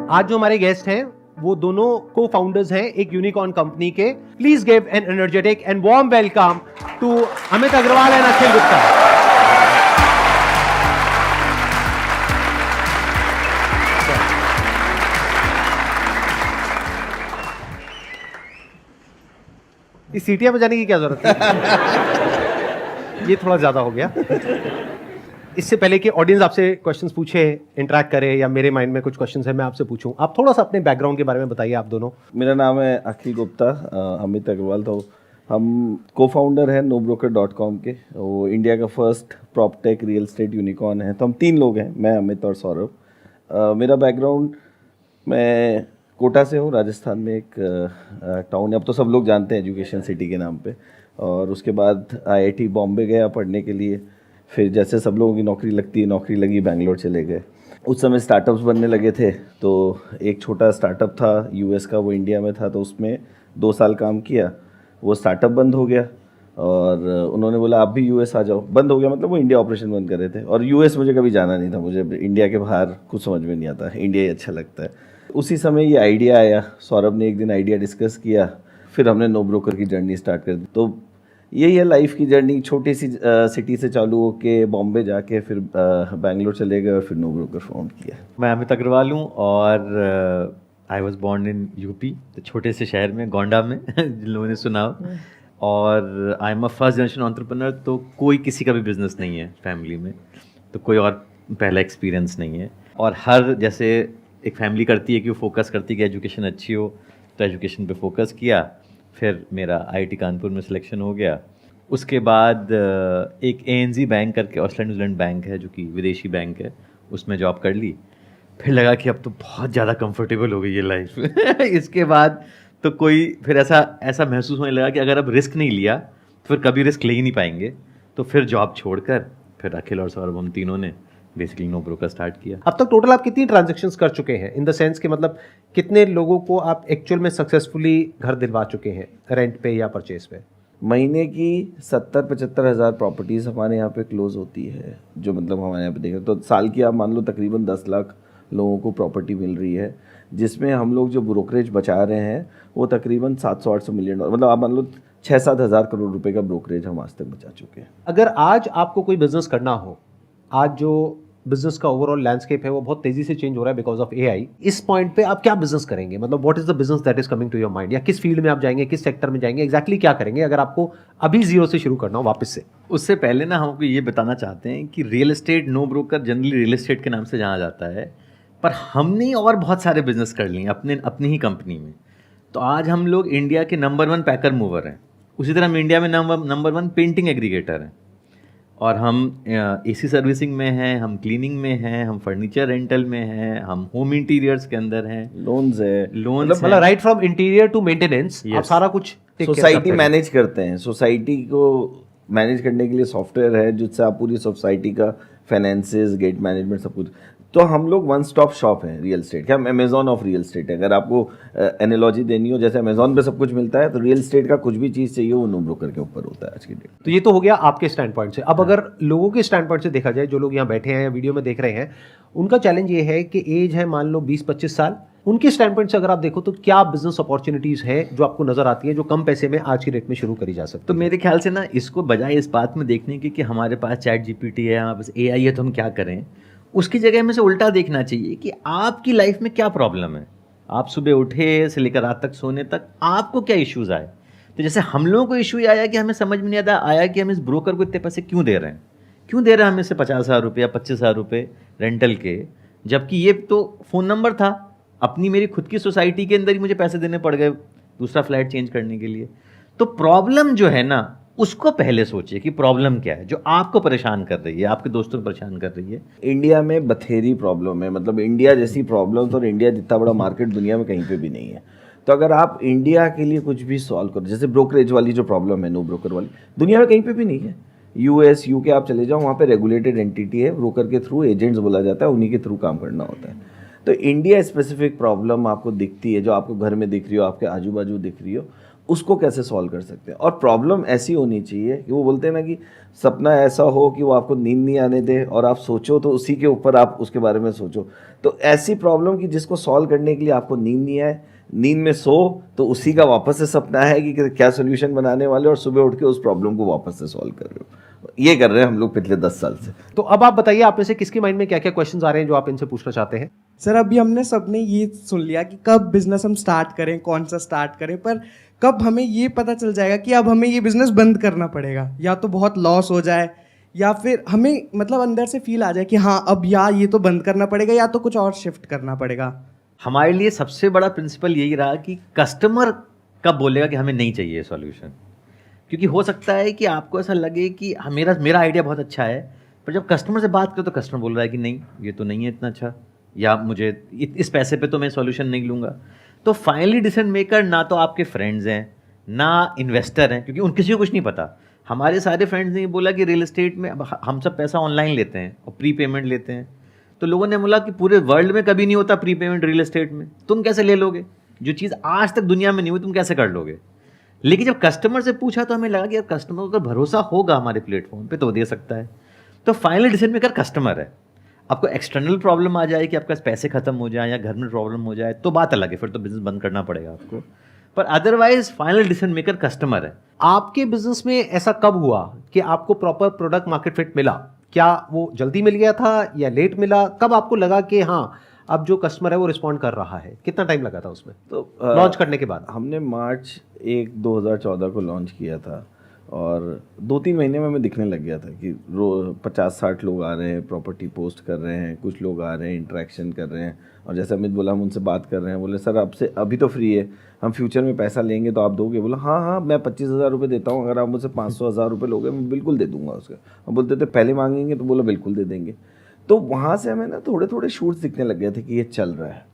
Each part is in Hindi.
आज जो हमारे गेस्ट हैं वो दोनों को फाउंडर्स हैं एक यूनिकॉर्न कंपनी के. Please give an energetic and warm welcome to Amit Agarwal and Akhil Gupta. इस सीटिया में जाने की क्या जरूरत है? ये थोड़ा ज्यादा हो गया. इससे पहले कि ऑडियंस आपसे क्वेश्चंस पूछे, इंटरेक्ट करे, या मेरे माइंड में कुछ क्वेश्चंस है मैं आपसे पूछूं, आप थोड़ा सा अपने बैकग्राउंड के बारे में बताइए आप दोनों. मेरा नाम है अखिल गुप्ता, अमित अग्रवाल. तो हम को फाउंडर हैं nobroker.com के. वो इंडिया का first proptech real estate unicorn है. तो हम 3 लोग हैं, मैं, अमित और सौरभ. मेरा बैकग्राउंड, मैं कोटा से हूँ, राजस्थान में एक टाउन है, अब तो सब लोग जानते हैं एजुकेशन सिटी के नाम पे. और उसके बाद IIT बॉम्बे गया पढ़ने के लिए. फिर जैसे सब लोगों की नौकरी लगती है, नौकरी लगी, बैंगलोर चले गए. उस समय स्टार्टअप्स बनने लगे थे, तो एक छोटा स्टार्टअप था US का, वो इंडिया में था, तो उसमें 2 साल काम किया. वो स्टार्टअप बंद हो गया और उन्होंने बोला आप भी US आ जाओ. बंद हो गया मतलब वो इंडिया ऑपरेशन बंद कर रहे थे. और US मुझे कभी जाना नहीं था, मुझे इंडिया के बाहर कुछ समझ में नहीं आता, इंडिया ही अच्छा लगता है. उसी समय ये आइडिया आया, सौरभ ने एक दिन आइडिया डिस्कस किया, फिर हमने नो ब्रोकर की जर्नी स्टार्ट कर दी. तो यही है लाइफ की जर्नी. छोटी सी सिटी से चालू होके बॉम्बे जाके फिर बैंगलोर चले गए और फिर नो ब्रोकर फाउंड किया. मैं अमित अग्रवाल हूँ और I was born in UP, तो छोटे से शहर में, गोंडा में जिन लोगों ने सुना हो. और I am a first generation entrepreneur. तो कोई किसी का भी बिजनेस नहीं है फैमिली में, तो कोई और पहला एक्सपीरियंस नहीं है. और हर जैसे एक फैमिली करती है कि वो फोकस करती है कि एजुकेशन अच्छी हो, तो एजुकेशन पे फोकस किया. फिर मेरा IIT कानपुर में सिलेक्शन हो गया. उसके बाद एक ANZ बैंक करके, ऑस्ट्रेलिया न्यूजीलैंड बैंक है जो कि विदेशी बैंक है, उसमें जॉब कर ली. फिर लगा कि अब तो बहुत ज़्यादा कंफर्टेबल हो गई ये लाइफ. इसके बाद तो कोई फिर ऐसा महसूस होने लगा कि अगर अब रिस्क नहीं लिया तो फिर कभी रिस्क ले ही नहीं पाएंगे. तो फिर जॉब छोड़कर फिर अखिल और सौरभ, हम तीनों ने बेसिकली नो ब्रोकर स्टार्ट किया. अब तक टोटल आप कितनी ट्रांजैक्शंस कर चुके हैं, इन द सेंस कि मतलब कितने लोगों को आप एक्चुअल में सक्सेसफुली घर दिलवा चुके हैं रेंट पे या परचेज पे? महीने की 70-75 हज़ार प्रॉपर्टीज़ हमारे यहाँ पे क्लोज होती है, जो मतलब हमारे यहाँ पे देखें तो साल की आप मान लो तकरीबन 10 लाख लोगों को प्रॉपर्टी मिल रही है, जिसमें हम लोग जो ब्रोकरेज बचा रहे हैं वो तकरीबन 700-800 मिलियन डॉलर, मतलब आप मान लो 6-7 हज़ार करोड़ रुपए का ब्रोकरेज हम आज तक बचा चुके हैं. अगर आज आपको कोई बिजनेस करना हो, आज जो बिजनेस का ओवरऑल लैंडस्केप है वो बहुत तेजी से चेंज हो रहा है बिकॉज ऑफ AI. इस पॉइंट पे आप क्या बिजनेस करेंगे, मतलब what is the business that is coming to your mind, या किस फील्ड में आप जाएंगे, किस सेक्टर में जाएंगे, एग्जैक्टली क्या करेंगे अगर आपको अभी जीरो से शुरू करना हो वापस से? उससे पहले ना हम आपको ये बताना चाहते हैं कि real estate, NoBroker generally real estate के नाम से जाना जाता है, पर हमने और बहुत सारे बिजनेस कर लिए अपनी ही कंपनी में. तो आज हम लोग इंडिया के नंबर 1 पैकर मूवर हैं. उसी तरह हम इंडिया में नंबर 1 पेंटिंग एग्रीगेटर हैं. और हम AC सर्विसिंग में हैं, हम क्लीनिंग में हैं, हम फर्नीचर रेंटल में हैं, हम होम इंटीरियर्स के अंदर हैं, लोन्स है, मतलब right from interior to maintenance आप सारा कुछ सोसाइटी मैनेज करते हैं. सोसाइटी को मैनेज करने के लिए सॉफ्टवेयर है जिससे आप पूरी सोसाइटी का फाइनेंसेस, गेट मैनेजमेंट, सब कुछ. तो हम लोग वन स्टॉप शॉप हैं रियल एस्टेट के. हम अमेजॉन ऑफ रियल एस्टेट है. अगर आपको एनालॉजी देनी हो, जैसे अमेजॉन पे सब कुछ मिलता है, तो रियल एस्टेट का कुछ भी चीज़ चाहिए वो नो ब्रोकर के ऊपर होता है आज की डेट. तो ये तो हो गया आपके स्टैंड पॉइंट से. अब अगर लोगों के स्टैंड पॉइंट से देखा जाए, जो लोग यहाँ बैठे हैं या वीडियो में देख रहे हैं, उनका चैलेंज ये है कि एज है मान लो 20-25 साल. उनके स्टैंड पॉइंट से अगर आप देखो तो क्या बिजनेस अपॉर्चुनिटीज है जो आपको नजर आती है जो कम पैसे में आज की डेट में शुरू करी जा सकती है? तो मेरे ख्याल से ना, इसको बजाय इस बात में देखने की कि हमारे पास ChatGPT है, हमारे पास AI है, तो हम क्या करें, उसकी जगह में से उल्टा देखना चाहिए कि आपकी लाइफ में क्या प्रॉब्लम है. आप सुबह उठे से लेकर रात तक सोने तक आपको क्या इश्यूज आए. तो जैसे हम लोगों को इशू आया कि हमें समझ में नहीं आया कि हम इस ब्रोकर को इतने पैसे क्यों दे रहे हैं हमें से 50,000 रुपये, 25,000 रुपये रेंटल के, जबकि ये तो फ़ोन नंबर था. अपनी मेरी खुद की सोसाइटी के अंदर ही मुझे पैसे देने पड़ गए दूसरा फ्लैट चेंज करने के लिए. तो प्रॉब्लम जो है ना, उसको पहले सोचिए कि प्रॉब्लम क्या है जो आपको परेशान कर रही है, आपके दोस्तों को परेशान कर रही है. इंडिया में बथेरी प्रॉब्लम है, मतलब इंडिया जैसी प्रॉब्लम और इंडिया जितना बड़ा मार्केट दुनिया में कहीं पे भी नहीं है. तो अगर आप इंडिया के लिए कुछ भी सॉल्व करो, जैसे ब्रोकरेज वाली जो प्रॉब्लम है, नो ब्रोकर वाली, दुनिया में कहीं पे भी नहीं है. US UK आप चले जाओ, वहाँ पे रेगुलेटेड एंटिटी है, ब्रोकर के थ्रू एजेंट्स बोला जाता है, उन्हीं के थ्रू काम करना होता है. तो इंडिया स्पेसिफिक प्रॉब्लम आपको दिखती है, जो आपको घर में दिख रही हो, आपके आजू बाजू दिख रही हो, उसको कैसे सॉल्व कर सकते हैं। और प्रॉब्लम ऐसी होनी चाहिए कि वो बोलते हैं ना कि सपना ऐसा हो कि वो आपको नींद नहीं आने दे और आप सोचो तो उसी के ऊपर आप उसके बारे में सोचो। तो ऐसी प्रॉब्लम कि जिसको सॉल्व करने के लिए आपको नींद नहीं आए, नींद में सो तो उसी का वापस से सपना है कि क्या सोल्यूशन बनाने वाले, और सुबह उठ के उस प्रॉब्लम को वापस से सॉल्व कर रहे हो। ये कर रहे हैं हम लोग पिछले 10 साल से। तो अब आप बताइए, आप में से किसके माइंड में क्या क्या क्वेश्चंस आ रहे हैं जो आप इनसे पूछना चाहते हैं? सर अभी हमने सबने ये सुन लिया कि कब बिजनेस हम स्टार्ट करें, कौन सा स्टार्ट करें, पर कब हमें ये पता चल जाएगा कि अब हमें ये बिजनेस बंद करना पड़ेगा, या तो बहुत लॉस हो जाए या फिर हमें मतलब अंदर से फील आ जाए कि हाँ अब या ये तो बंद करना पड़ेगा या तो कुछ और शिफ्ट करना पड़ेगा। हमारे लिए सबसे बड़ा प्रिंसिपल यही रहा कि कस्टमर कब बोलेगा कि हमें नहीं चाहिए सॉल्यूशन। क्योंकि हो सकता है कि आपको ऐसा लगे कि मेरा आइडिया बहुत अच्छा है, पर जब कस्टमर से बात करो तो कस्टमर बोल रहा है कि नहीं ये तो नहीं है इतना अच्छा, या मुझे इस पैसे पे तो मैं सॉल्यूशन नहीं लूँगा। तो फाइनली डिसीजन मेकर ना तो आपके फ्रेंड्स हैं ना इन्वेस्टर हैं, क्योंकि उन किसी को कुछ नहीं पता। हमारे सारे फ्रेंड्स ने बोला कि रियल एस्टेट में अब हम सब पैसा ऑनलाइन लेते हैं और प्री पेमेंट लेते हैं। तो लोगों ने बोला कि पूरे वर्ल्ड में कभी नहीं होता प्री पेमेंट रियल एस्टेट में, तुम कैसे ले लोगे? जो चीज़ आज तक दुनिया में नहीं हुई तुम कैसे कर लोगे? लेकिन जब कस्टमर से पूछा तो हमें लगा कि यार कस्टमर को अगर भरोसा होगा हमारे प्लेटफॉर्म पे तो दे सकता है। तो फाइनल डिसीजन मेकर कस्टमर है। आपको एक्सटर्नल प्रॉब्लम आ जाए कि आपका पैसे खत्म हो जाए या घर में प्रॉब्लम हो जाए तो बात अलग है, फिर तो बिजनेस बंद करना पड़ेगा आपको, पर otherwise final decision maker customer है। आपके बिजनेस में ऐसा कब हुआ कि आपको प्रॉपर प्रोडक्ट मार्केट फिट मिला? क्या वो जल्दी मिल गया था या लेट मिला? कब आपको लगा कि हाँ अब जो कस्टमर है वो रिस्पॉन्ड कर रहा है? कितना टाइम लगा था उसमें तो लॉन्च करने के बाद? हमने मार्च 1 2014 को लॉन्च किया था और 2-3 महीने में हमें दिखने लग गया था कि 50-60 लोग आ रहे हैं, प्रॉपर्टी पोस्ट कर रहे हैं, कुछ लोग आ रहे हैं, इंटरेक्शन कर रहे हैं। और जैसे अमित बोला हम उनसे बात कर रहे हैं, बोले सर आपसे अभी तो फ्री है, हम फ्यूचर में पैसा लेंगे तो आप दोगे? बोला हाँ मैं 25,000 रुपये देता हूँ, अगर आप मुझसे 500,000 रुपये लोगे मैं बिल्कुल दे दूंगा उसका। हम बोलते थे पहले मांगेंगे, तो बोला बिल्कुल दे देंगे। तो वहाँ से हमें ना थोड़े थोड़े शूट्स दिखने लग गए थे कि ये चल रहा है।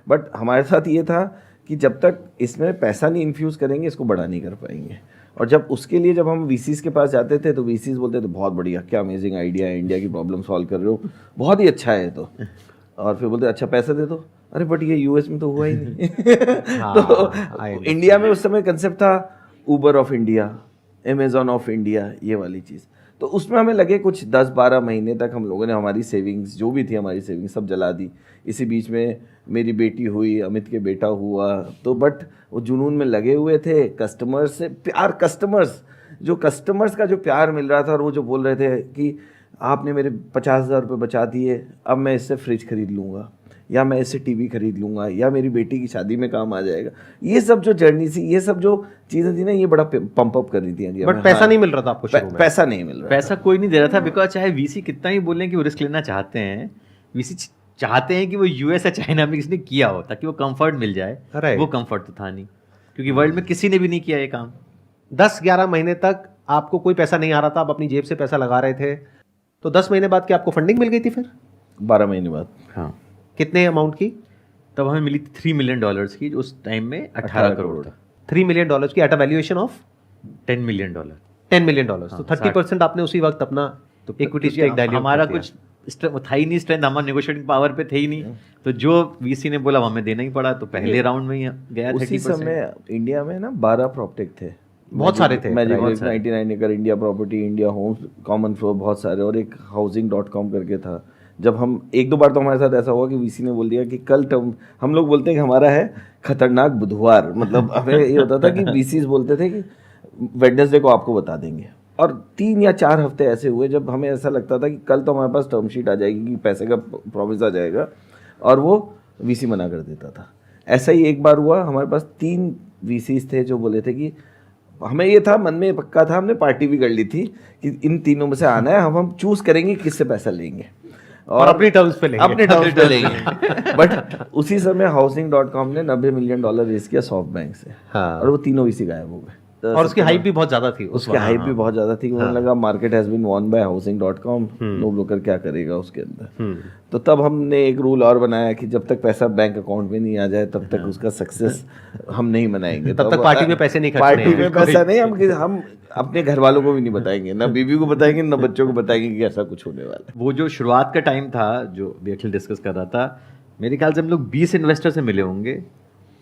बट हमारे साथ ये था कि जब तक इसमें पैसा नहीं इन्फ्यूज़ करेंगे इसको बड़ा नहीं कर पाएंगे। और जब उसके लिए जब हम वीसीज़ के पास जाते थे तो वीसीज़ बोलते थे बहुत बढ़िया, क्या अमेजिंग आइडिया है, इंडिया की प्रॉब्लम सॉल्व कर रहे हो, बहुत ही अच्छा है। तो और फिर बोलते अच्छा पैसे दे दो, अरे बट ये यूएस में तो हुआ ही नहीं। तो इंडिया में उस समय कंसेप्ट था Uber of India, Amazon of India, ये वाली चीज़। तो उसमें हमें लगे कुछ 10-12 महीने तक हम लोगों ने हमारी सेविंग्स जो भी थी हमारी सेविंग्स सब जला दी। इसी बीच में मेरी बेटी हुई, अमित के बेटा हुआ, तो बट वो जुनून में लगे हुए थे। कस्टमर्स से प्यार, कस्टमर्स का जो प्यार मिल रहा था, और वो जो बोल रहे थे कि आपने मेरे 50,000 रुपये बचा दिए, अब मैं इससे फ्रिज खरीद लूँगा, या मैं इससे टीवी खरीद लूँगा, या मेरी बेटी की शादी में काम आ जाएगा। ये सब जो जर्नी थी, ये सब जो चीज़ें थी ना, ये बड़ा पंप अप कर रही थी। बट पैसा नहीं मिल रहा था आपको शुरू में? पैसा नहीं मिल रहा, पैसा कोई नहीं दे रहा था, बिकॉज चाहे वीसी कितना ही बोलें कि वो रिस्क लेना चाहते हैं, वीसी चाहते हैं कि वो यूएस या चाइना में किसी ने किया हो ताकि वो कंफर्ट मिल जाए। वो कंफर्ट तो था नहीं, क्योंकि वर्ल्ड में किसी ने भी नहीं किया ये काम। 10-11 महीने तक आपको कोई पैसा नहीं आ रहा था, आप अपनी जेब से पैसा लगा रहे थे। तो 10 महीने बाद क्या आपको फंडिंग मिल गई थी? फिर 12 महीने बाद। हाँ। कितने अमाउंट की? तब हमें मिली थी $3 मिलियन की, उस टाइम में 18 करोड़ था। $3 मिलियन की at a valuation of $10 million. $10 million. तो 30% आपने उसी वक्त अपना इक्विटी स्टेक डायल्यूट। हमारा कुछ था ही नहीं स्ट्रेंथ, हमारा नेगोशिएटिंग पावर पे थे ही नहीं, तो जो वीसी ने बोला हमें देना ही पड़ा। तो पहले राउंड में ही गया 30%। उसी समय इंडिया में ना 12 प्रॉपटेक थे, बहुत सारे थे। मैजिक 99 एकड़, India property, India homes, common floor, बहुत सारे, और एक housing.com करके था। जब हम 1-2 बार तो हमारे साथ ऐसा हुआ कि वीसी ने बोल दिया कि कल हम लोग बोलते हैं कि हमारा है खतरनाक बुधवार, मतलब हमें ये होता था कि वीसीज बोलते थे कि वेडनेसडे को आपको बता देंगे। और 3 या 4 हफ्ते ऐसे हुए जब हमें ऐसा लगता था कि कल तो हमारे पास टर्म शीट आ जाएगी, कि पैसे का प्रॉमिस आ जाएगा, और वो वीसी मना कर देता था। ऐसा ही एक बार हुआ, हमारे पास 3 वीसीज थे जो बोले थे कि हमें ये था, मन में पक्का था, हमने पार्टी भी कर ली थी कि इन तीनों में से आना है, हम चूज करेंगे किससे पैसा लेंगे और अपनी टर्म्स पे लेंगे, अपने टर्म्स पे लेंगे। बट उसी समय housing.com ने $90 मिलियन रेज किया सॉफ्ट बैंक से। हाँ। और वो तीनों वीसी गायब हो गए। और उसकी हाइप भी बहुत ज्यादा थी, उसकी हाइप भी बहुत ज्यादा थी। उन्हें लगा market has been won by housing.com, NoBroker क्या करेगा उसके अंदर। तो तब हमने एक रूल और बनाया कि जब तक पैसा बैंक अकाउंट में नहीं आ जाए तब तक उसका सक्सेस हम नहीं मनाएंगे। तब तक पार्टी में पैसे नहीं खर्चने पार्टी में पैसा नहीं, हम अपने घर वालों को भी नहीं बताएंगे, ना बीवी को बताएंगे, ना बच्चों को बताएंगे कि ऐसा कुछ होने वाला है। वो जो शुरुआत का टाइम था जो भी अखिल डिस्कस कर रहा था, मेरे ख्याल से हम लोग 20 इन्वेस्टर से मिले होंगे,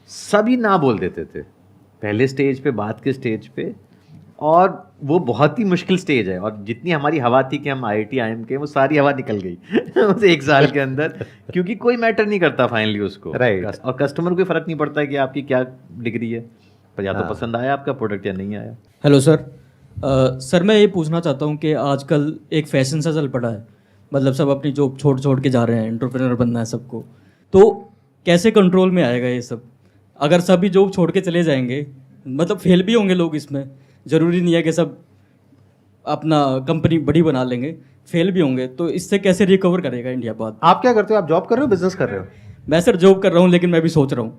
सभी ना बोल देते थे पहले स्टेज पे, बात के स्टेज पे, और वो बहुत ही मुश्किल स्टेज है। और जितनी हमारी हवा थी कि हम IIT IIM के, वो सारी हवा निकल गई उस 1 साल के अंदर, क्योंकि कोई मैटर नहीं करता फाइनली उसको। Right. और कस्टमर को फर्क नहीं पड़ता कि आपकी क्या डिग्री है, पर या तो हाँ। पसंद आया आपका प्रोडक्ट या नहीं आया। Hello sir. सर मैं ये पूछना चाहता हूँ कि आजकल एक फैशन सा चल पड़ा है, मतलब सब अपनी जॉब छोड़ छोड़ के जा रहे हैं, एंटरप्रेन्योर बनना है सबको, तो कैसे कंट्रोल में आएगा ये सब? अगर सभी जॉब छोड़ के चले जाएंगे, मतलब फेल भी होंगे लोग इसमें, ज़रूरी नहीं है कि सब अपना कंपनी बड़ी बना लेंगे, फेल भी होंगे, तो इससे कैसे रिकवर करेगा इंडिया बाद? आप क्या करते हो? आप जॉब कर रहे हो, बिजनेस कर रहे हो? मैं सर जॉब कर रहा हूँ, लेकिन मैं भी सोच रहा हूँ।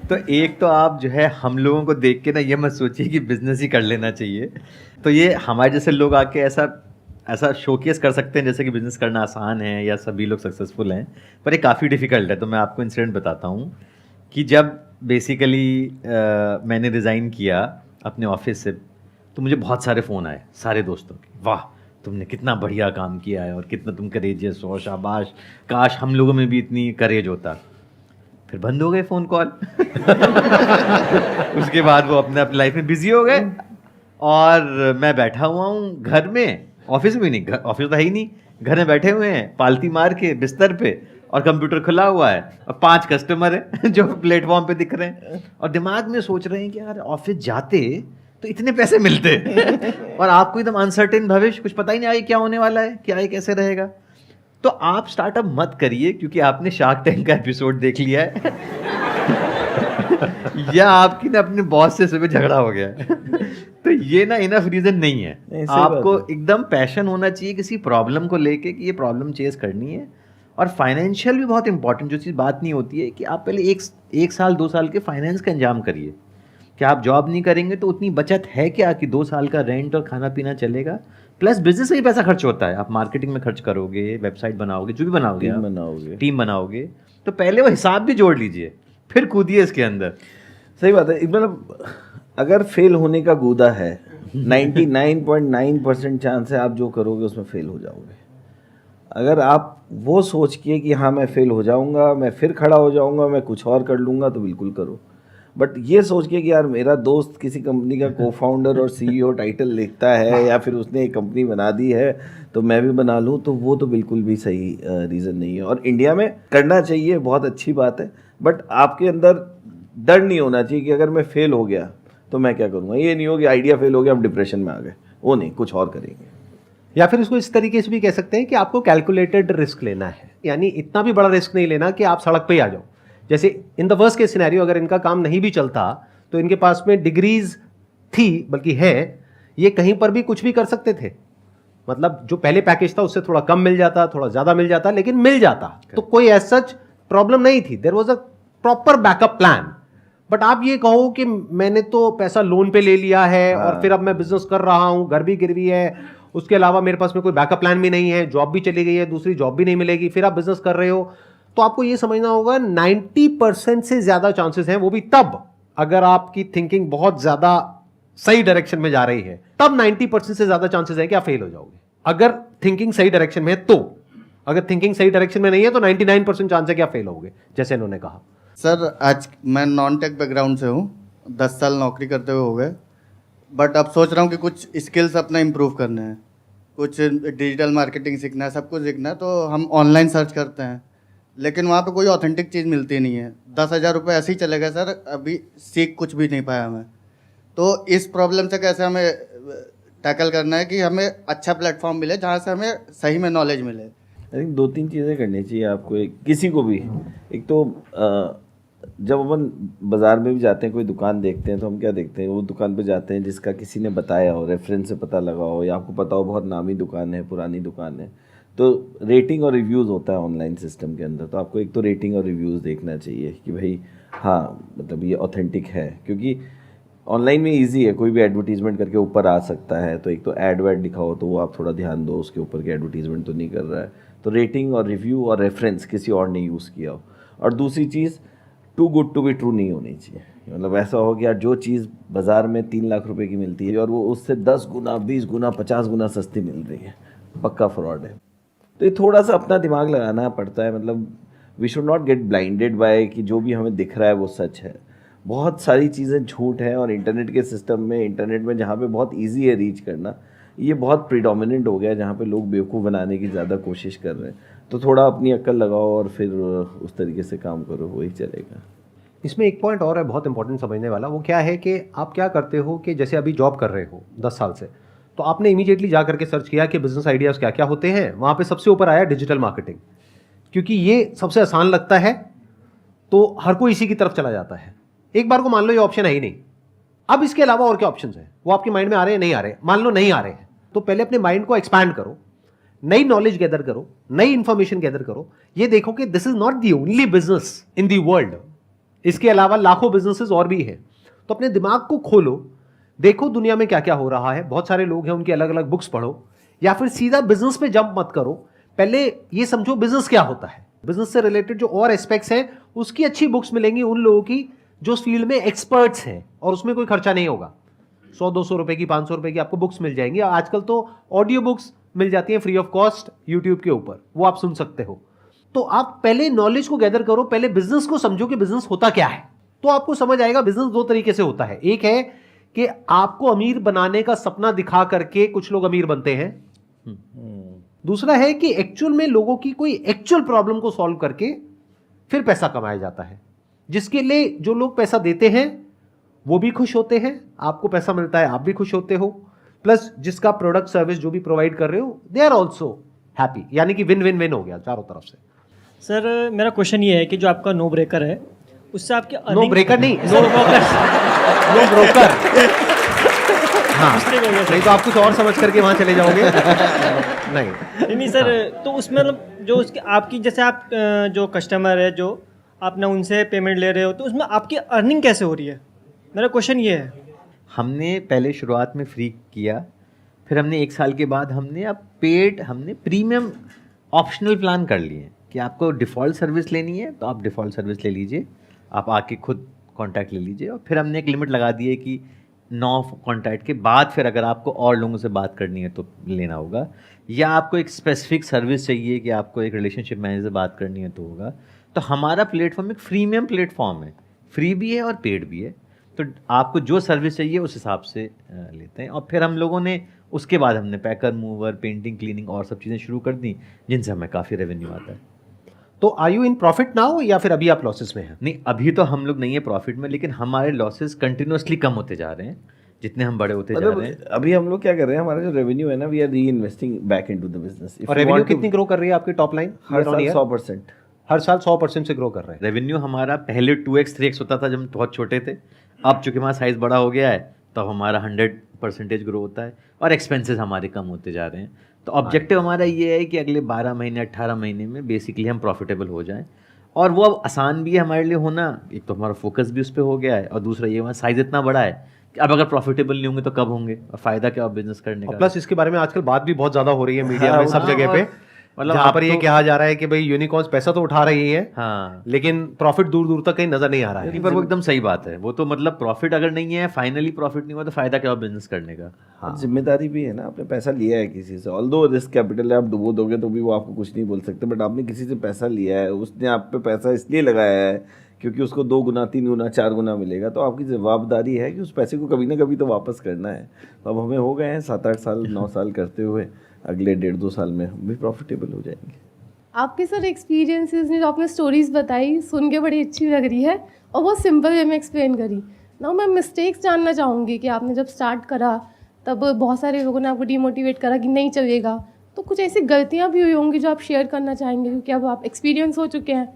तो एक तो आप जो है हम लोगों को देख के ना ये मत सोचिए कि बिजनेस ही कर लेना चाहिए। तो ये हमारे जैसे लोग आके ऐसा शोकेस कर सकते हैं जैसे कि बिजनेस करना आसान है या सभी लोग सक्सेसफुल हैं, पर ये काफ़ी डिफ़िकल्ट है। तो मैं आपको इंसिडेंट बताता हूँ कि जब बेसिकली मैंने रिज़ाइन किया अपने ऑफिस से, तो मुझे बहुत सारे फ़ोन आए सारे दोस्तों के, वाह तुमने कितना बढ़िया काम किया है और कितना तुम करेजियस हो, शाबाश, काश हम लोगों में भी इतनी करेज होता। फिर बंद हो गए फ़ोन कॉल। उसके बाद वो अपने लाइफ में बिजी हो गए और मैं बैठा हुआ हूँ घर में, ऑफिस में नहीं, ऑफिस तो है ही नहीं, घर में बैठे हुए हैं पालती मार के बिस्तर पे, और कंप्यूटर खुला हुआ है और 5 कस्टमर हैं जो प्लेटफॉर्म पे दिख रहे हैं, और दिमाग में सोच रहे हैं कि यार ऑफिस जाते तो इतने पैसे मिलते और आपको एकदम अनसर्टेन भविष्य, कुछ पता ही नहीं आगे क्या होने वाला है, क्या है, कैसे रहेगा। तो आप स्टार्टअप मत करिए क्योंकि आपने शार्क टैंक का एपिसोड देख लिया है या आपकी ना अपने बॉस से सुबह झगड़ा हो गया है। तो ये ना इनफ रीजन नहीं है। नहीं, सही आपको बात है। एकदम पैशन होना चाहिए किसी प्रॉब्लम को लेके कि ये प्रॉब्लम चेस करनी है। और फाइनेंशियल भी बहुत इंपॉर्टेंट, जो चीज़ बात नहीं होती है कि आप पहले एक साल 2 साल के फाइनेंस का इंतजाम करिए कि आप जॉब नहीं करेंगे तो उतनी बचत है क्या कि 2 साल का रेंट और खाना पीना चलेगा, प्लस बिजनेस में ही पैसा खर्च होता है। आप मार्केटिंग में खर्च करोगे, वेबसाइट बनाओगे, जो भी बनाओगे, टीम बनाओगे, तो पहले वो हिसाब भी जोड़ लीजिए, फिर कूदिए इसके अंदर। सही बात है। मतलब अगर फेल होने का गूदा है, 99.9% चांस है आप जो करोगे उसमें फेल हो जाओगे। अगर आप वो सोच के कि हाँ मैं फेल हो जाऊंगा, मैं फिर खड़ा हो जाऊंगा, मैं कुछ और कर लूंगा, तो बिल्कुल करो। बट ये सोच के कि यार मेरा दोस्त किसी कंपनी का को-फाउंडर और CEO टाइटल लिखता है या फिर उसने एक कंपनी बना दी है तो मैं भी बना लूँ, तो वो तो बिल्कुल भी सही रीज़न नहीं है। और इंडिया में करना चाहिए, बहुत अच्छी बात है, बट आपके अंदर डर नहीं होना चाहिए कि अगर मैं फेल हो गया तो मैं क्या करूँगा। ये नहीं हो कि आइडिया फेल हो गया हम डिप्रेशन में आ गए, वो नहीं, कुछ और करेंगे। या फिर इसको इस तरीके से भी कह सकते हैं कि आपको कैलकुलेटेड रिस्क लेना है, यानी इतना भी बड़ा रिस्क नहीं लेना कि आप सड़क पे ही आ जाओ। जैसे in the worst case scenario अगर इनका काम नहीं भी चलता तो इनके पास में डिग्रीज थी, बल्कि है, ये कहीं पर भी कुछ भी कर सकते थे। मतलब जो पहले पैकेज था उससे थोड़ा कम मिल जाता, थोड़ा ज़्यादा मिल जाता, लेकिन मिल जाता, तो कोई एज सच प्रॉब्लम नहीं थी। There was a proper backup plan. But आप ये कहो कि मैंने तो पैसा लोन पे ले लिया है और फिर अब मैं बिजनेस कर रहा हूँ, घर भी गिरवी है, उसके अलावा मेरे पास में कोई बैकअप प्लान भी नहीं है, जॉब भी चली गई है, दूसरी जॉब भी नहीं मिलेगी, फिर आप बिजनेस कर रहे हो, तो आपको ये समझना होगा 90% से ज्यादा चांसेस हैं, वो भी तब अगर आपकी थिंकिंग बहुत ज्यादा सही डायरेक्शन में जा रही है, तब 90% से ज्यादा चांसेस है कि आप फेल हो जाओगे। अगर थिंकिंग सही डायरेक्शन में है तो, अगर थिंकिंग सही डायरेक्शन में नहीं है तो 99% चांस है कि आप फेल होगे, जैसे इन्होंने कहा। सर आज मैं नॉन टेक बैकग्राउंड से हूँ, 10 साल नौकरी करते हुए हो गए, बट अब सोच रहा हूँ कि कुछ स्किल्स अपना इम्प्रूव करने हैं, कुछ डिजिटल मार्केटिंग सीखना है, सब कुछ सीखना है। तो हम ऑनलाइन सर्च करते हैं, लेकिन वहाँ पे कोई ऑथेंटिक चीज़ मिलती नहीं है। 10,000 रुपये ऐसे ही चले गए सर, अभी सीख कुछ भी नहीं पाया मैं। तो इस प्रॉब्लम से कैसे हमें टैकल करना है कि हमें अच्छा प्लेटफॉर्म मिले जहाँ से हमें सही में नॉलेज मिले। आई थिंक 2-3 चीज़ें करनी चाहिए आपको, किसी को भी। एक तो जब अपन बाज़ार में भी जाते हैं, कोई दुकान देखते हैं, तो हम क्या देखते हैं, वो दुकान पे जाते हैं जिसका किसी ने बताया हो, रेफरेंस से पता लगा हो, या आपको पता हो बहुत नामी दुकान है, पुरानी दुकान है। तो रेटिंग और रिव्यूज़ होता है ऑनलाइन सिस्टम के अंदर, तो आपको एक तो रेटिंग और रिव्यूज़ देखना चाहिए कि भाई हाँ मतलब ये ऑथेंटिक है, क्योंकि ऑनलाइन में इजी है, कोई भी एडवर्टीजमेंट करके ऊपर आ सकता है। तो एक तो एड वैड दिखाओ तो वो आप थोड़ा ध्यान दो, उसके ऊपर की एडवर्टीजमेंट तो नहीं कर रहा है। तो रेटिंग और रिव्यू और रेफरेंस किसी और ने यूज़ किया हो। और दूसरी चीज़, too good to be true नहीं होनी चाहिए। मतलब ऐसा हो कि यार जो चीज़ बाज़ार में 3 लाख रुपए की मिलती है और वो उससे 10 गुना, 20 गुना, 50 गुना सस्ती मिल रही है, पक्का फ्रॉड है। तो ये थोड़ा सा अपना दिमाग लगाना पड़ता है। मतलब we should not get blinded by कि जो भी हमें दिख रहा है वो सच है। बहुत सारी चीज़ें झूठ हैं, और इंटरनेट के सिस्टम में, इंटरनेट में जहाँ पे बहुत इजी है रीच करना, ये बहुत प्रीडोमिनेंट हो गया है, जहाँ पे लोग बेवकूफ़ बनाने की ज़्यादा कोशिश कर रहे हैं। तो थोड़ा अपनी अक्ल लगाओ और फिर उस तरीके से काम करो, वही चलेगा। इसमें एक पॉइंट और है बहुत इंपॉर्टेंट समझने वाला, वो क्या है कि आप क्या करते हो कि जैसे अभी जॉब कर रहे हो 10 साल से, तो आपने इमीडिएटली जा करके सर्च किया कि बिजनेस आइडियाज़ क्या क्या होते हैं। वहाँ पे सबसे ऊपर आया डिजिटल मार्केटिंग, क्योंकि ये सबसे आसान लगता है, तो हर कोई इसी की तरफ चला जाता है। एक बार को मान लो ये ऑप्शन है ही नहीं, अब इसके अलावा और क्या ऑप्शंस हैं, वो आपके माइंड में आ रहे हैं, नहीं आ रहे, मान लो नहीं आ रहे हैं, तो पहले अपने माइंड को एक्सपैंड करो, नई नॉलेज गैदर करो, नई इंफॉर्मेशन गैदर करो। ये देखो कि this is not the only business in the world, इसके अलावा लाखों बिजनेसेस और भी हैं। तो अपने दिमाग को खोलो, देखो दुनिया में क्या क्या हो रहा है, बहुत सारे लोग हैं, उनकी अलग अलग बुक्स पढ़ो, या फिर सीधा बिजनेस पे जंप मत करो। पहले ये समझो बिजनेस क्या होता है, बिजनेस से रिलेटेड जो और एस्पेक्ट्स हैं उसकी अच्छी बुक्स मिलेंगी उन लोगों की जो उस फील्ड में एक्सपर्ट्स हैं, और उसमें कोई खर्चा नहीं होगा। 100-200 रुपए की, 500 रुपए की आपको बुक्स मिल जाएंगी। आजकल तो ऑडियो बुक्स मिल जाती हैं फ्री ऑफ कॉस्ट यूट्यूब के ऊपर, वो आप सुन सकते हो। तो आप पहले नॉलेज को गैदर करो, पहले बिजनेस को समझो कि बिजनेस होता क्या है, तो आपको समझ आएगा बिजनेस दो तरीके से होता है। एक है कि आपको अमीर बनाने का सपना दिखा करके कुछ लोग अमीर बनते हैं, दूसरा है कि एक्चुअल में लोगों की कोई एक्चुअल प्रॉब्लम को सॉल्व करके फिर पैसा कमाया जाता है, जिसके लिए जो लोग पैसा देते हैं वो भी खुश होते हैं, आपको पैसा मिलता है, आप भी खुश होते हो, प्लस जिसका प्रोडक्ट सर्विस जो भी प्रोवाइड कर रहे हो दे आर ऑल्सो हैप्पी, यानी कि विन विन विन हो गया चारों तरफ से। सर मेरा क्वेश्चन ये है कि जो आपका नो ब्रेकर है उससे आपके नो ब्रेकर नहीं, नो ब्रोकर। हाँ, नहीं तो आप कुछ और समझ करके वहां चले जाओगे। नहीं नहीं सर, तो उसमें मतलब जो उसके आपकी जैसे आप जो कस्टमर है जो आपने उनसे पेमेंट ले रहे हो, तो उसमें आपकी अर्निंग कैसे हो रही है, मेरा क्वेश्चन ये है। हमने पहले शुरुआत में फ्री किया, फिर हमने 1 साल के बाद हमने अब पेड, हमने प्रीमियम ऑप्शनल प्लान कर लिए कि आपको डिफ़ॉल्ट सर्विस लेनी है तो आप डिफ़ॉल्ट सर्विस ले लीजिए, आप आके खुद कॉन्टैक्ट ले लीजिए। और फिर हमने एक लिमिट लगा दी है कि 9 कॉन्टैक्ट के बाद फिर अगर आपको और लोगों से बात करनी है तो लेना होगा, या आपको एक स्पेसिफिक सर्विस चाहिए कि आपको एक रिलेशनशिप मैनेजर से बात करनी है तो होगा। तो हमारा प्लेटफॉर्म एक फ्रीमियम प्लेटफॉर्म है, फ्री भी है और पेड भी है, तो आपको जो सर्विस चाहिए उस हिसाब से लेते हैं। और फिर हम लोगों ने उसके बाद हमने पैकर, मूवर, पेंटिंग, क्लीनिंग और सब चीज़ें शुरू कर दी, जिनसे हमें काफ़ी रेवेन्यू आता है। तो are you in profit now या फिर अभी आप लॉसेस में हैं? नहीं, अभी तो हम लोग नहीं है प्रॉफिट में, लेकिन हमारे लॉसेस कंटिन्यूसली कम होते जा रहे हैं जितने हम बड़े होते जा रहे हैं। अभी हम लोग क्या कर रहे हैं, हमारा जो रेवेन्यू है ना, वी आर री investing back into the business. और रेवेन्यू कितनी ग्रो कर रही है आपकी टॉप लाइन? हर साल 100%। हर साल 100% से ग्रो कर रहे हैं। रेवेन्यू हमारा पहले 2x 3x होता था जब हम बहुत छोटे थे, अब चूंकि हमारा साइज़ बड़ा हो गया है तो हमारा 100% ग्रो होता है, और एक्सपेंसेस हमारे कम होते जा रहे हैं। तो ऑब्जेक्टिव हमारा ये है कि अगले 12 महीने 18 महीने में बेसिकली हम प्रॉफिटेबल हो जाएं, और वो अब आसान भी है हमारे लिए होना। एक तो हमारा फोकस भी उस पर हो गया है, और दूसरा ये हमारा साइज़ इतना बड़ा है कि अब अगर प्रॉफिटेबल नहीं होंगे तो कब होंगे, और फ़ायदा क्या बिजनेस करने का। प्लस इसके बारे में आजकल बात भी बहुत ज़्यादा हो रही है मीडिया में, सब जगह पे, मतलब जहाँ पर ये तो- कहा जा रहा है कि भाई यूनिकॉर्न्स पैसा तो उठा रही है, हाँ, लेकिन प्रॉफिट दूर दूर तक कहीं नजर नहीं आ रहा नहीं, है। पर वो एकदम सही बात है। वो तो मतलब प्रॉफिट अगर नहीं है, फाइनली प्रॉफिट नहीं हुआ तो फ़ायदा क्या बिजनेस करने का। हाँ, जिम्मेदारी भी है ना, आपने पैसा लिया है किसी से, ऑल्दो रिस्क कैपिटल है, आप डुबो दोगे तो भी वो आपको कुछ नहीं बोल सकते, बट आपने किसी से पैसा लिया है, उसने आप पे पैसा इसलिए लगाया है क्योंकि उसको 2 गुना 3 गुना 4 गुना मिलेगा, तो आपकी जवाबदारी है कि उस पैसे को कभी ना कभी तो वापस करना है। तो अब हमें हो गए हैं 7-8 साल 9 साल करते हुए, अगले 1.5-2 साल में हम भी प्रॉफिटेबल हो जाएंगे। आपके सर एक्सपीरियंसेस ने जो आपने स्टोरीज बताई सुन के बड़ी अच्छी लग रही है, और बहुत सिंपल वे में एक्सप्लेन करी ना। मैं मिस्टेक्स जानना चाहूँगी कि आपने जब स्टार्ट करा तब बहुत सारे लोगों ने आपको डिमोटिवेट करा कि नहीं चलेगा, तो कुछ ऐसी गलतियाँ भी हुई होंगी जो आप शेयर करना चाहेंगे, क्योंकि अब आप एक्सपीरियंस हो चुके हैं।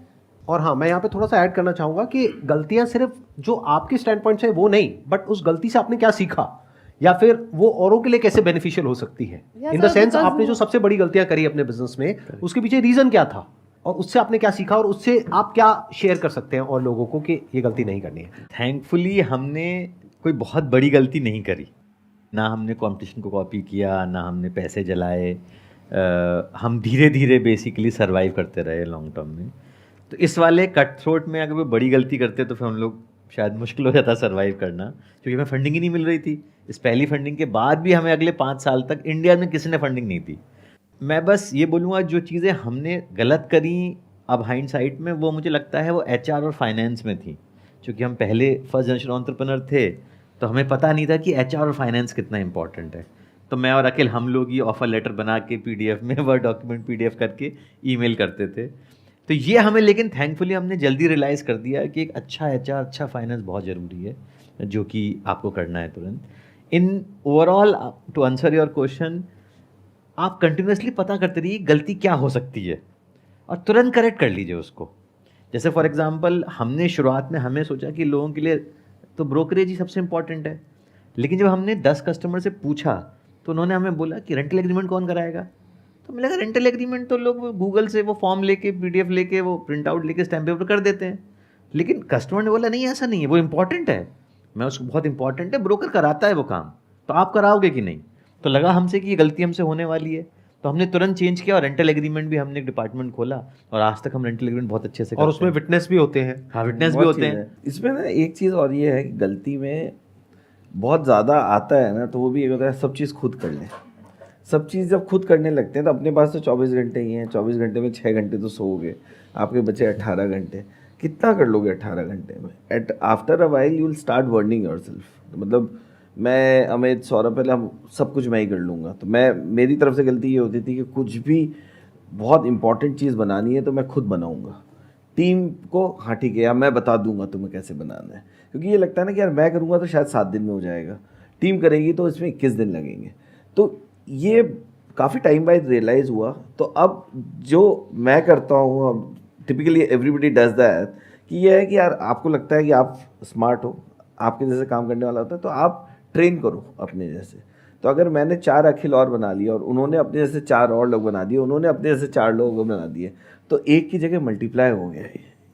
और हाँ, मैं यहाँ पे थोड़ा सा ऐड करना चाहूँगा कि गलतियाँ सिर्फ जो आपके स्टैंड पॉइंट से वो नहीं, बट उस गलती से आपने क्या सीखा, या फिर वो औरों के लिए कैसे बेनिफिशियल हो सकती है। इन द सेंस आपने जो सबसे बड़ी गलतियां करी अपने बिजनेस में, उसके पीछे रीजन क्या था, और उससे आपने क्या सीखा, और उससे आप क्या शेयर कर सकते हैं और लोगों को कि ये गलती नहीं करनी है। थैंकफुली हमने कोई बहुत बड़ी गलती नहीं करी, ना हमने कंपटीशन को कॉपी किया, ना हमने पैसे जलाए। हम धीरे धीरे बेसिकली सर्वाइव करते रहे लॉन्ग टर्म में। तो इस वाले कट थ्रोट में अगर वो बड़ी गलती करते तो फिर हम लोग शायद मुश्किल हो जाता सर्वाइव करना, क्योंकि हमें फंडिंग ही नहीं मिल रही थी। इस पहली फंडिंग के बाद भी हमें अगले 5 साल तक इंडिया में किसी ने फंडिंग नहीं दी। मैं बस ये बोलूँगा, जो चीज़ें हमने गलत करी अब हाइंडसाइट में वो मुझे लगता है वो HR और फाइनेंस में थी, क्योंकि हम पहले फर्स्ट जनरेशन एंटरप्रेन्योर थे तो हमें पता नहीं था कि HR और फाइनेंस कितना इंपॉर्टेंट है। तो मैं और अखिल हम लोग ही ऑफर लेटर बना के PDF में वर्ड डॉक्यूमेंट PDF करके ईमेल करते थे। तो ये हमें, लेकिन थैंकफुली हमने जल्दी रियलाइज़ कर दिया कि एक अच्छा HR, अच्छा फाइनेंस बहुत ज़रूरी है, जो कि आपको करना है तुरंत। In overall, to answer your question, आप कंटिन्यूसली पता करते रहिए गलती क्या हो सकती है और तुरंत करेक्ट कर लीजिए उसको। जैसे फॉर एग्जांपल, हमने शुरुआत में हमें सोचा कि लोगों के लिए तो ब्रोकरेज ही सबसे इंपॉर्टेंट है, लेकिन जब हमने 10 कस्टमर से पूछा तो उन्होंने हमें बोला कि रेंटल एग्रीमेंट कौन कराएगा। तो मुझे लगा रेंटल एग्रीमेंट तो लोग गूगल से वो फॉर्म लेके, PDF लेके, वो प्रिंट आउट लेके स्टैम्प पेपर कर देते हैं, लेकिन कस्टमर ने बोला नहीं ऐसा नहीं है, वो इंपॉर्टेंट है। मैं उसको बहुत इंपॉर्टेंट है, ब्रोकर कराता है वो काम, तो आप कराओगे कि नहीं। तो लगा हमसे कि ये गलती हमसे होने वाली है, तो हमने तुरंत चेंज किया और रेंटल एग्रीमेंट भी हमने एक डिपार्टमेंट खोला और आज तक हम रेंटल एग्रीमेंट बहुत अच्छे से और उसमें विटनेस भी होते हैं। हाँ, विटनेस भी बहुत होते चीज़ हैं। है। इसमें ना एक चीज़ और ये है कि गलती में बहुत ज़्यादा आता है ना, तो वो भी एक होता है सब चीज़ खुद कर लें। सब चीज़ जब खुद करने लगते हैं तो अपने पास तो 24 घंटे ही हैं, 24 घंटे में 6 घंटे तो सोओगे, आपके बचे 18 घंटे, कितना कर लोगे 18 घंटे में। At after a while you will start burning yourself. मतलब मैं, अमित, सौरभ, पहले हम सब कुछ मैं ही कर लूँगा, तो मेरी तरफ से गलती ये होती थी कि कुछ भी बहुत इंपॉर्टेंट चीज़ बनानी है तो मैं खुद बनाऊँगा, टीम को हाँ ठीक है यार मैं बता दूंगा तुम्हें कैसे बनाना है, क्योंकि ये लगता है ना कि यार मैं करूँगा तो शायद 7 दिन में हो जाएगा, टीम करेगी तो इसमें 21 दिन लगेंगे। तो ये काफ़ी टाइम बाद रियलाइज़ हुआ। तो अब जो मैं करता हूँ, अब टिपिकली एवरीबडी डज दैट, कि ये है कि यार आपको लगता है कि आप स्मार्ट हो, आपके जैसे काम करने वाला होता है, तो आप ट्रेन करो अपने जैसे। तो अगर मैंने 4 अखिल और बना लिए और उन्होंने अपने जैसे 4 और लोग बना दिए, उन्होंने अपने जैसे 4 लोग बना दिए, तो एक की जगह मल्टीप्लाई हो गया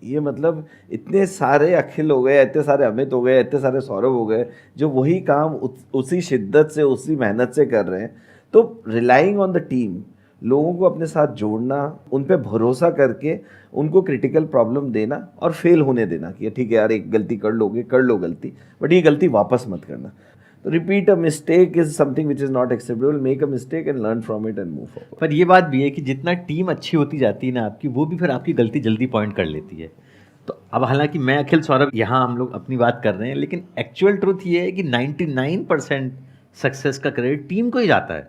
ये मतलब इतने सारे अखिल हो गए, इतने सारे अमित हो गए, इतने सारे सौरभ हो गए, जो वही काम उसी शिद्दत से, उसी मेहनत से कर रहे हैं। तो रिलाइंग ऑन द टीम, लोगों को अपने साथ जोड़ना, उन पे भरोसा करके उनको क्रिटिकल प्रॉब्लम देना और फेल होने देना कि ठीक है यार एक गलती कर लोगे, कर लो गलती, बट ये गलती वापस मत करना। तो repeat a mistake is something which is not acceptable, make a mistake and learn from it and move forward. पर ये बात भी है कि जितना टीम अच्छी होती जाती है ना आपकी, वो भी फिर आपकी गलती जल्दी पॉइंट कर लेती है। तो अब हालांकि मैं, अखिल, सौरभ यहाँ हम लोग अपनी बात कर रहे हैं, लेकिन एक्चुअल ट्रूथ ये है कि 99% सक्सेस का क्रेडिट टीम को ही जाता है,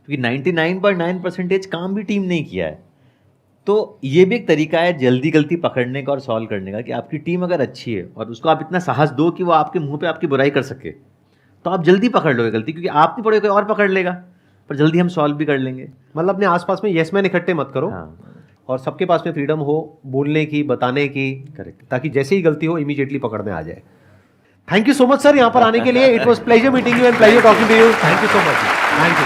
क्योंकि 99.9% काम भी टीम ने ही किया है। तो ये भी एक तरीका है जल्दी गलती पकड़ने का और सॉल्व करने का, कि आपकी टीम अगर अच्छी है और उसको आप इतना साहस दो कि वो आपके मुंह पे आपकी बुराई कर सके, तो आप जल्दी पकड़ लोगे गलती, क्योंकि आप नहीं पड़े कोई और पकड़ लेगा, पर जल्दी हम सॉल्व भी कर लेंगे। मतलब अपने आसपास में यस मैन इकट्ठे मत करो। हाँ, और सबके पास में फ्रीडम हो बोलने की, बताने की, करेक्ट। ताकि जैसे ही गलती हो इमीडिएटली पकड़ में आ जाए। Thank you so much sir यहाँ पर आने के लिए। It was pleasure meeting you and pleasure talking to you. Thank you so much. Thank you.